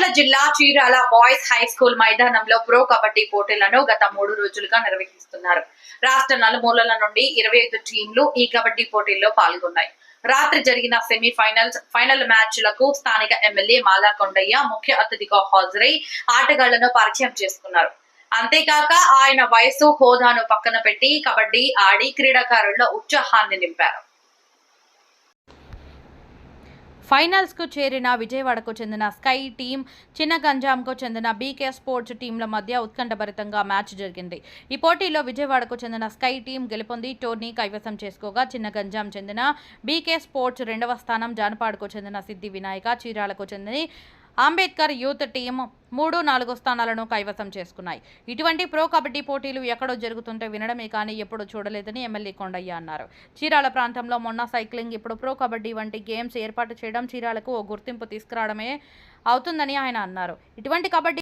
బాపట్ల జిల్లా Chirala boys high school మైదానంలో pro kabaddi పోటీలను గత 3 రోజులుగా నిర్వహిస్తున్నారు. రాష్ట్ర నలుమూలల నుండి 25 టీంలు ఈ కబడ్డీ పోటీల్లో పాల్గొన్నాయి. రాత్రి జరిగిన ఫైనల్ మ్యాచ్లకు స్థానిక ఎమ్మెల్యే మాలా కొండయ్య ముఖ్య అతిథిగా హాజరై ఆటగాళ్లను పరిచయం చేసుకున్నారు. అంతేకాక ఆయన వయసు హోదాను పక్కన పెట్టి కబడ్డీ ఆడి క్రీడాకారుల్లో ఉత్సాహాన్ని నింపారు. ఫైనల్స్ కు చేరిన విజయవాడకు చెందిన స్కై టీం, చిన్నగంజాంకు చెందిన బీకే స్పోర్ట్స్ టీంల మధ్య ఉత్కంఠభరితంగా మ్యాచ్ జరిగింది. ఈ పోటీలో విజయవాడకు చెందిన స్కై టీం గెలుపొంది టోర్నీ కైవసం చేసుకోగా, చిన్నగంజాం చెందిన బీకే స్పోర్ట్స్ 2వ స్థానం, జానపాడుకు చెందిన సిద్ధి వినాయక, చీరాలకు చెందిన అంబేద్కర్ యూత్ టీం 3, 4 స్థానాలను కైవసం చేసుకున్నాయి. ఇటువంటి ప్రో కబడ్డీ పోటీలు ఎక్కడో జరుగుతుంటే వినడమే కానీ ఎప్పుడూ చూడలేదని ఎమ్మెల్యే కొండయ్య అన్నారు. చీరాల ప్రాంతంలో మొన్న సైక్లింగ్, ఇప్పుడు ప్రో కబడ్డీ వంటి గేమ్స్ ఏర్పాటు చేయడం చీరాలకు ఓ గుర్తింపు తీసుకురావడమే అవుతుందని ఆయన అన్నారు. ఇటువంటి కబడ్డీ